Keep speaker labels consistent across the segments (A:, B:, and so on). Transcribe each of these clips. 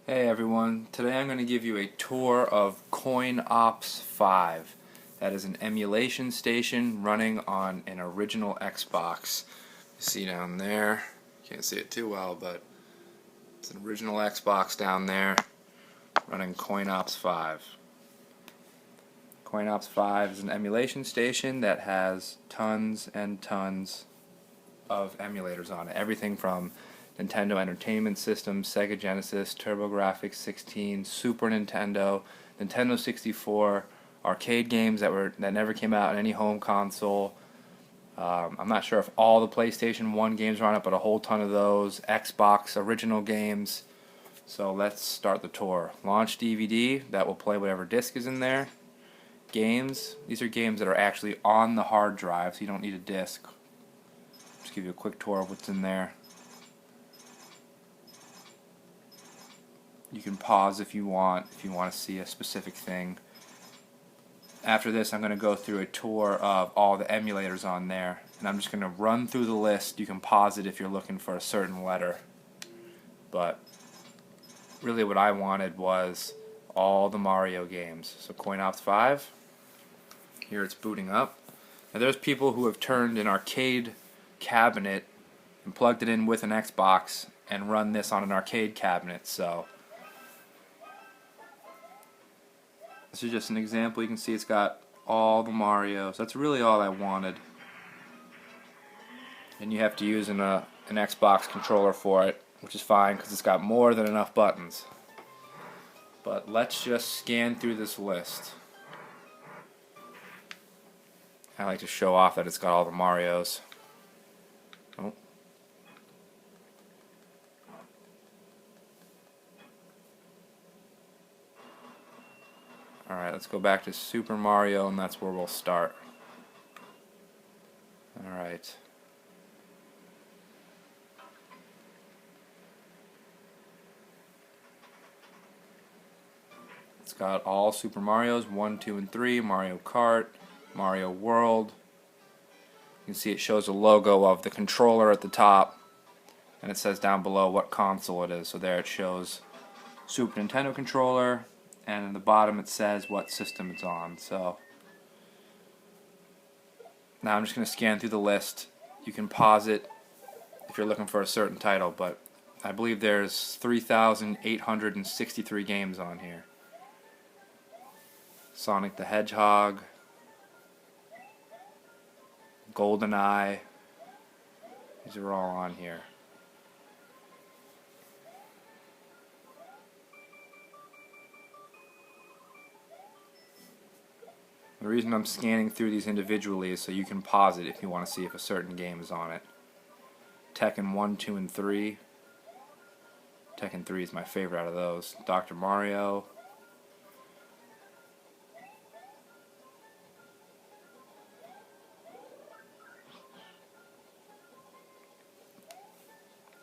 A: Hey everyone, today I'm going to give you a tour of CoinOps 5. That is an emulation station running on an original Xbox. You see down there, can't see it too well, but it's an original Xbox down there running CoinOps 5. CoinOps 5 is an emulation station that has tons and tons of emulators on it. Everything from Nintendo Entertainment System, Sega Genesis, TurboGrafx-16, Super Nintendo, Nintendo 64, arcade games that never came out on any home console. I'm not sure if all the PlayStation 1 games are on it, but a whole ton of those. Xbox original games. So let's start the tour. Launch DVD, that will play whatever disc is in there. Games, these are games that are actually on the hard drive, so you don't need a disc. Just give you a quick tour of what's in there. You can pause if you want to see a specific thing. After this, I'm going to go through a tour of all the emulators on there, and I'm just going to run through the list. You can pause it if you're looking for a certain letter. But really what I wanted was all the Mario games. So CoinOps 5, here it's booting up. Now there's people who have turned an arcade cabinet and plugged it in with an Xbox and run this on an arcade cabinet, so this is just an example. You can see it's got all the Marios. That's really all I wanted. And you have to use an Xbox controller for it, which is fine because it's got more than enough buttons. But let's just scan through this list. I like to show off that it's got all the Marios. Oh. Alright, let's go back to Super Mario, and that's where we'll start. Alright. It's got all Super Marios, 1, 2, and 3, Mario Kart, Mario World. You can see it shows a logo of the controller at the top, and it says down below what console it is. So there it shows Super Nintendo controller, and in the bottom it says what system it's on. So now I'm just going to scan through the list. You can pause it if you're looking for a certain title, but I believe there's 3,863 games on here. Sonic the Hedgehog, GoldenEye, these are all on here. The reason I'm scanning through these individually is so you can pause it if you want to see if a certain game is on it. Tekken 1, 2, and 3. Tekken 3 is my favorite out of those. Dr. Mario.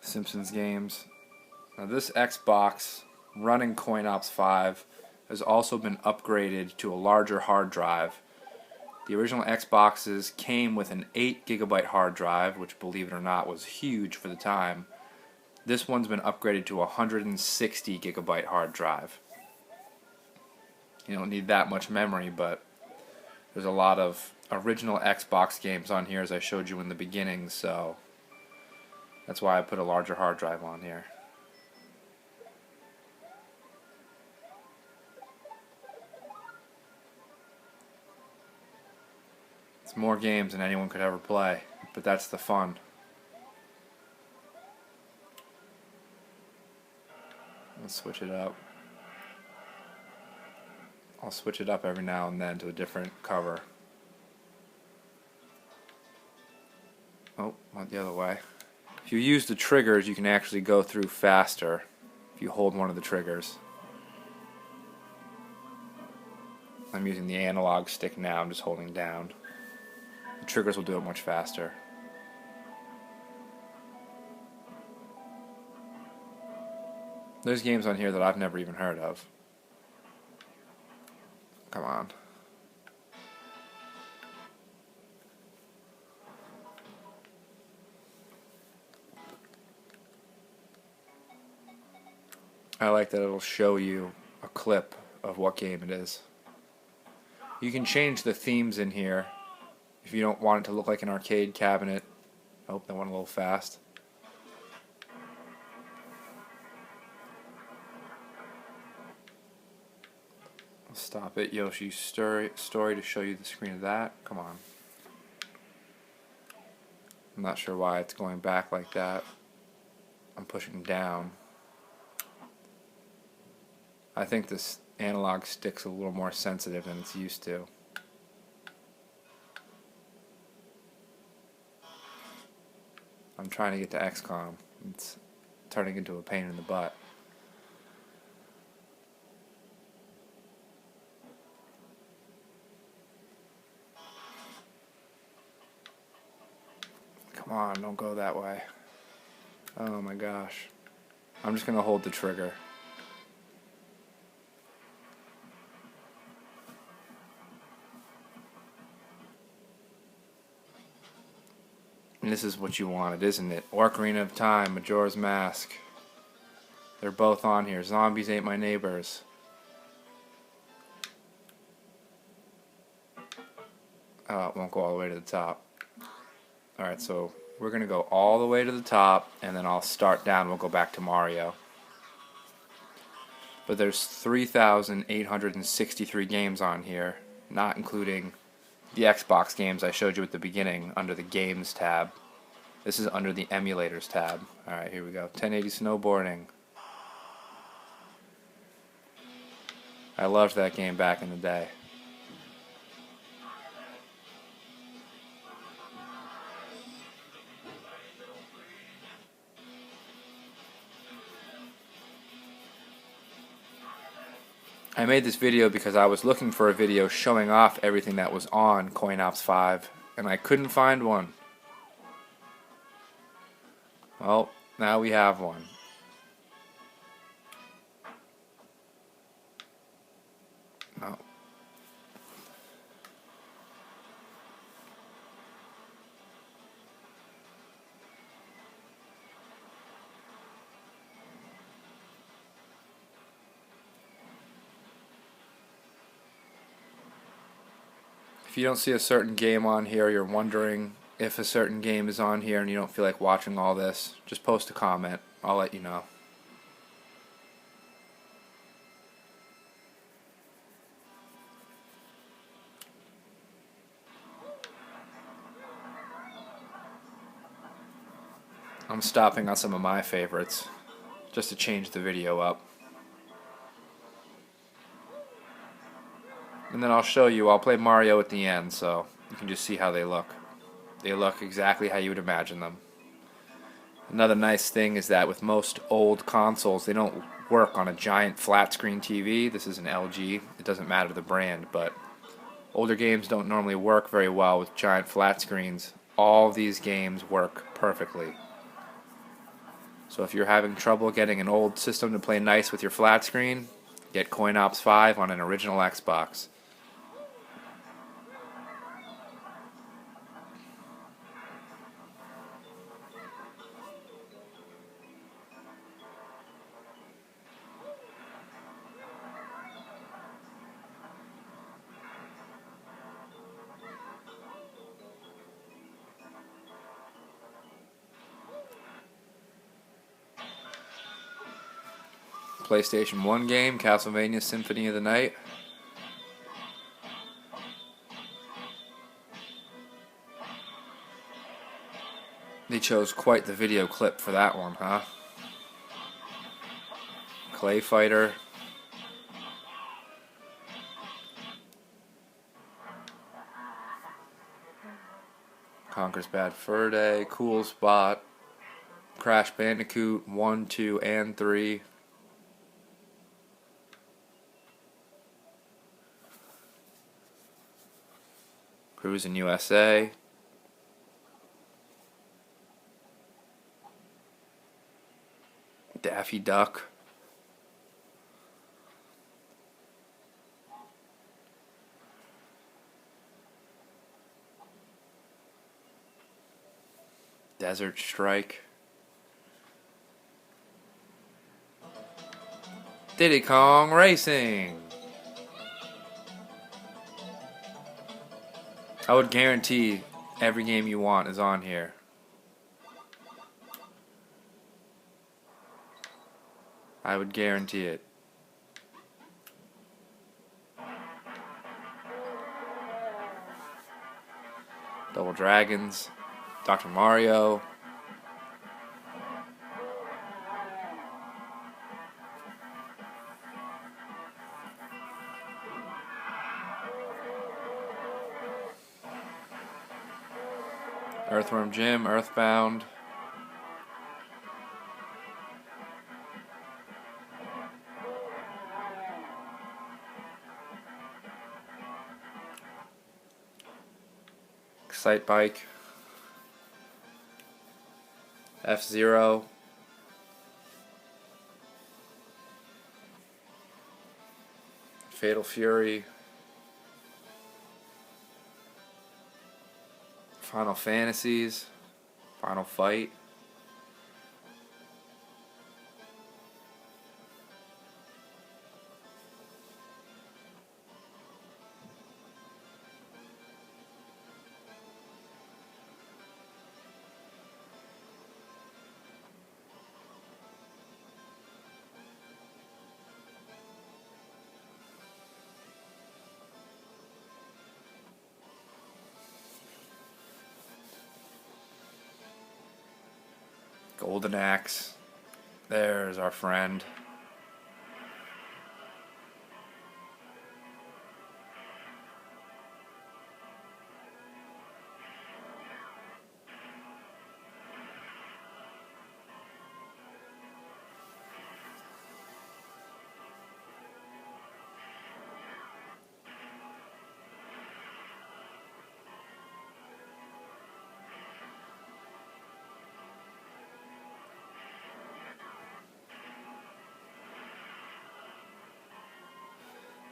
A: Simpsons games. Now this Xbox running CoinOps 5 has also been upgraded to a larger hard drive. The original Xboxes came with an 8GB hard drive, which, believe it or not, was huge for the time. This one's been upgraded to a 160GB hard drive. You don't need that much memory, but there's a lot of original Xbox games on here, as I showed you in the beginning, so that's why I put a larger hard drive on here. It's more games than anyone could ever play, but that's the fun. Let's switch it up. I'll switch it up every now and then to a different cover. Oh, went the other way. If you use the triggers, you can actually go through faster if you hold one of the triggers. I'm using the analog stick now, I'm just holding down. The triggers will do it much faster. There's games on here that I've never even heard of. Come on. I like that it'll show you a clip of what game it is. You can change the themes in here if you don't want it to look like an arcade cabinet. Oh, that went a little fast. I'll stop it. Yoshi's story to show you the screen of that. Come on. I'm not sure why it's going back like that. I'm pushing down. I think this analog stick's a little more sensitive than it's used to. I'm trying to get to XCOM. It's turning into a pain in the butt. Come on, don't go that way. Oh my gosh. I'm just going to hold the trigger. And this is what you wanted, isn't it? Ocarina of Time, Majora's Mask. They're both on here. Zombies Ain't My Neighbors. Oh, it won't go all the way to the top. Alright, so we're going to go all the way to the top, and then I'll start down. We'll go back to Mario. But there's 3,863 games on here, not including the Xbox games I showed you at the beginning under the Games tab. This is under the Emulators tab. Alright, here we go. 1080 snowboarding. I loved that game back in the day. I made this video because I was looking for a video showing off everything that was on CoinOps 5, and I couldn't find one. Well, now we have one. No. If you don't see a certain game on here, you're wondering if a certain game is on here and you don't feel like watching all this, just post a comment. I'll let you know. I'm stopping on some of my favorites just to change the video up. And then I'll show you, I'll play Mario at the end so you can just see how they look. They look exactly how you would imagine them. Another nice thing is that with most old consoles, they don't work on a giant flat screen TV. This is an LG. It doesn't matter the brand, but older games don't normally work very well with giant flat screens. All of these games work perfectly. So if you're having trouble getting an old system to play nice with your flat screen, get CoinOps 5 on an original Xbox. PlayStation 1 game, Castlevania Symphony of the Night. They chose quite the video clip for that one, huh? Clay Fighter. Conker's Bad Fur Day, Cool Spot, Crash Bandicoot 1, 2, and 3. Cruisin' USA. Daffy Duck. Desert Strike. Diddy Kong Racing. I would guarantee every game you want is on here. I would guarantee it. Double Dragons, Dr. Mario. Earthworm Jim, Earthbound. Excite Bike. F-Zero. Fatal Fury. Final Fantasies. Final Fight. Golden Axe. There's our friend.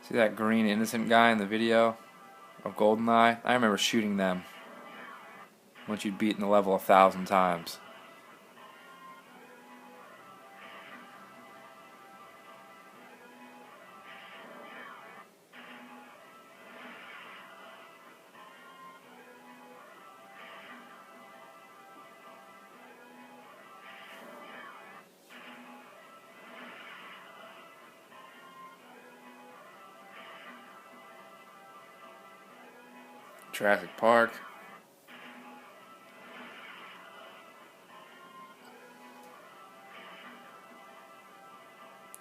A: See that green innocent guy in the video of GoldenEye? I remember shooting them once you'd beaten the level 1,000 times. Jurassic Park.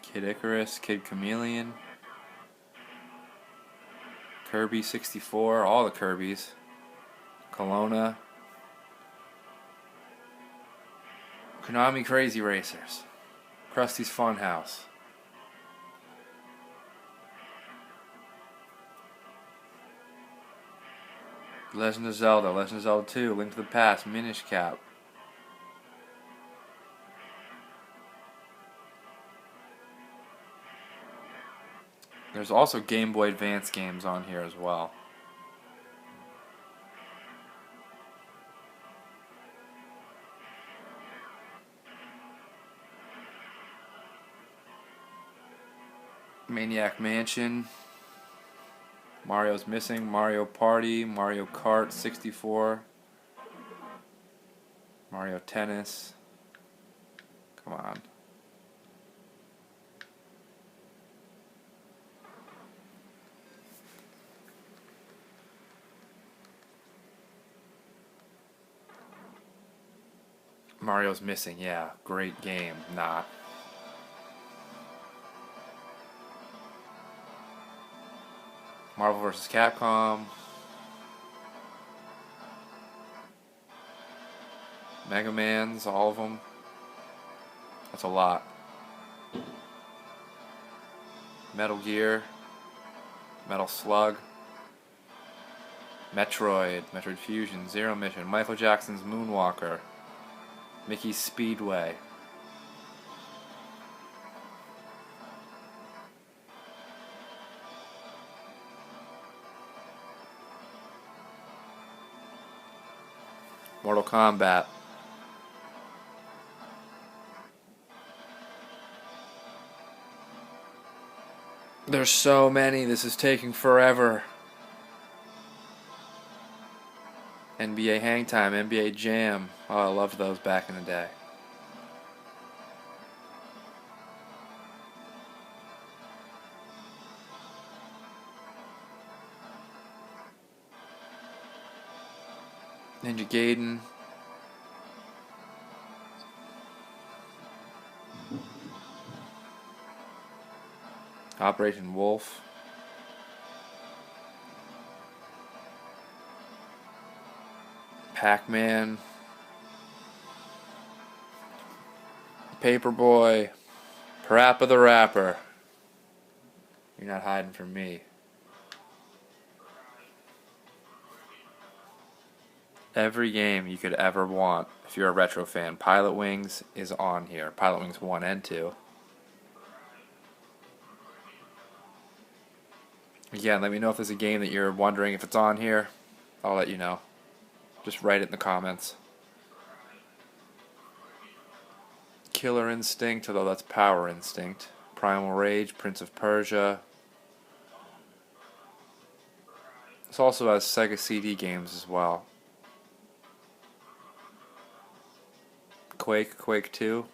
A: Kid Icarus, Kid Chameleon. Kirby 64, all the Kirbys. Kelowna. Konami Crazy Racers. Krusty's Funhouse. Legend of Zelda 2, Link to the Past, Minish Cap. There's also Game Boy Advance games on here as well. Maniac Mansion. Mario's Missing, Mario Party, Mario Kart 64, Mario Tennis. Come on. Mario's Missing, yeah, great game, not. Marvel vs. Capcom. Mega Man's, all of them. That's a lot. Metal Gear. Metal Slug. Metroid. Metroid Fusion. Zero Mission. Michael Jackson's Moonwalker. Mickey's Speedway. Mortal Kombat. There's so many. This is taking forever. NBA Hang Time, NBA Jam. Oh, I loved those back in the day. Ninja Gaiden. Operation Wolf. Pac-Man. Paperboy. Parappa the Rapper. You're not hiding from me. Every game you could ever want, if you're a retro fan, Pilot Wings is on here. Pilot Wings 1 and 2. Again, let me know if there's a game that you're wondering if it's on here. I'll let you know. Just write it in the comments. Killer Instinct, although that's Power Instinct. Primal Rage, Prince of Persia. This also has Sega CD games as well. Quake, Quake 2.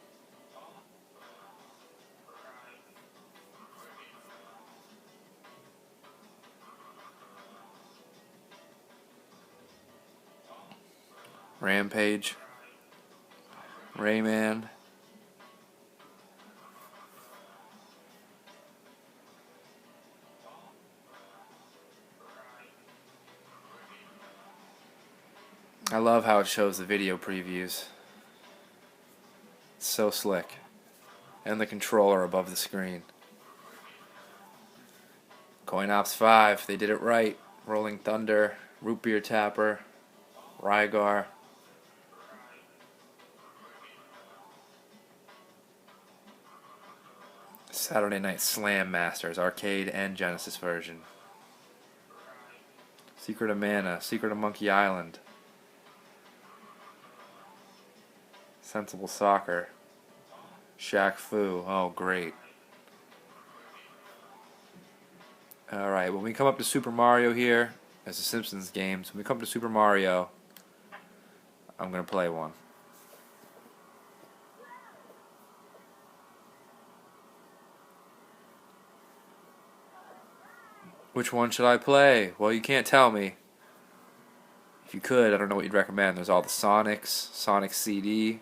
A: Rampage. Rayman. I love how it shows the video previews. It's so slick. And the controller above the screen. CoinOps 5, they did it right. Rolling Thunder, Root Beer Tapper, Rygar. Saturday Night Slam Masters, arcade and Genesis version. Secret of Mana, Secret of Monkey Island. Sensible Soccer. Shaq Fu, oh great. Alright, when we come up to Super Mario here, as the Simpsons games, when we come to Super Mario, I'm going to play one. Which one should I play? Well, you can't tell me. If you could, I don't know what you'd recommend. There's all the Sonics, Sonic CD.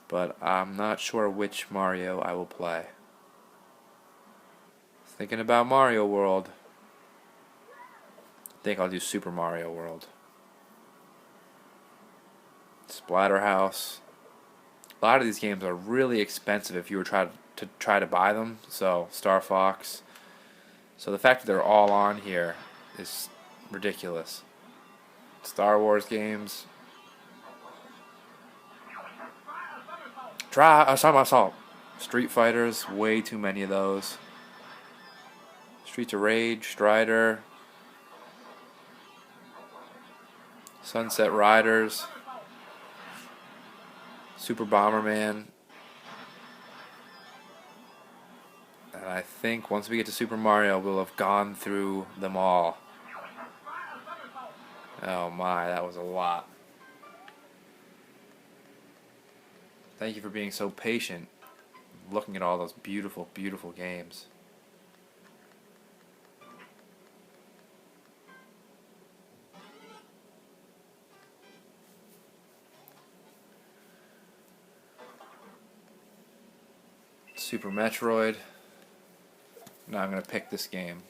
A: But I'm not sure which Mario I will play. Thinking about Mario World. I think I'll do Super Mario World. Splatterhouse. A lot of these games are really expensive if you were try to buy them. So Star Fox. So the fact that they're all on here is ridiculous. Star Wars games. Assault. Street Fighters, way too many of those. Streets of Rage, Strider. Sunset Riders. Super Bomberman. And I think once we get to Super Mario, we'll have gone through them all. Oh my, that was a lot. Thank you for being so patient, looking at all those beautiful, beautiful games. Super Metroid. Now I'm going to pick this game.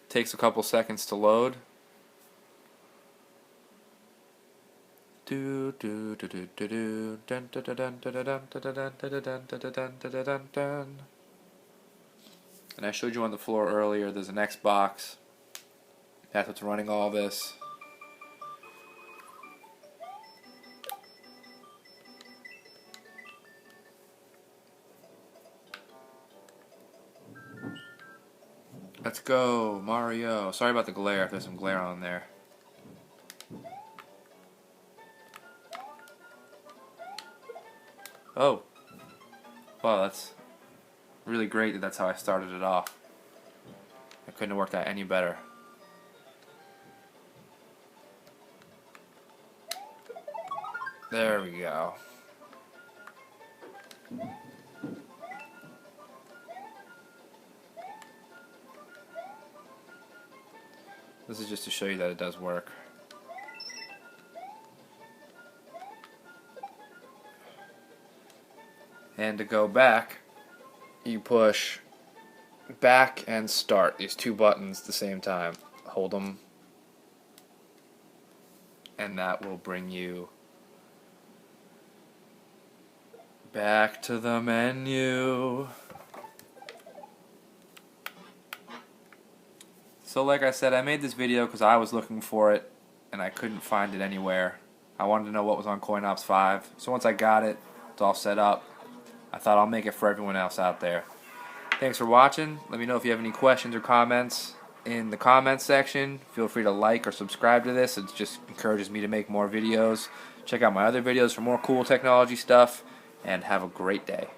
A: Takes a couple seconds to load. And I showed you on the floor earlier, there's an Xbox. That's what's running all this. Let's go, Mario. Sorry about the glare, if there's some glare on there. Oh. Wow, that's Really great that that's how I started it off. I couldn't have worked out any better. There we go. This is just to show you that it does work. And to go back, you push back and start, these two buttons at the same time. Hold them, and that will bring you back to the menu. So like I said, I made this video because I was looking for it and I couldn't find it anywhere. I wanted to know what was on CoinOps 5. So once I got it, it's all set up, I thought I'll make it for everyone else out there. Thanks for watching. Let me know if you have any questions or comments in the comments section. Feel free to like or subscribe to this. It just encourages me to make more videos. Check out my other videos for more cool technology stuff, and have a great day.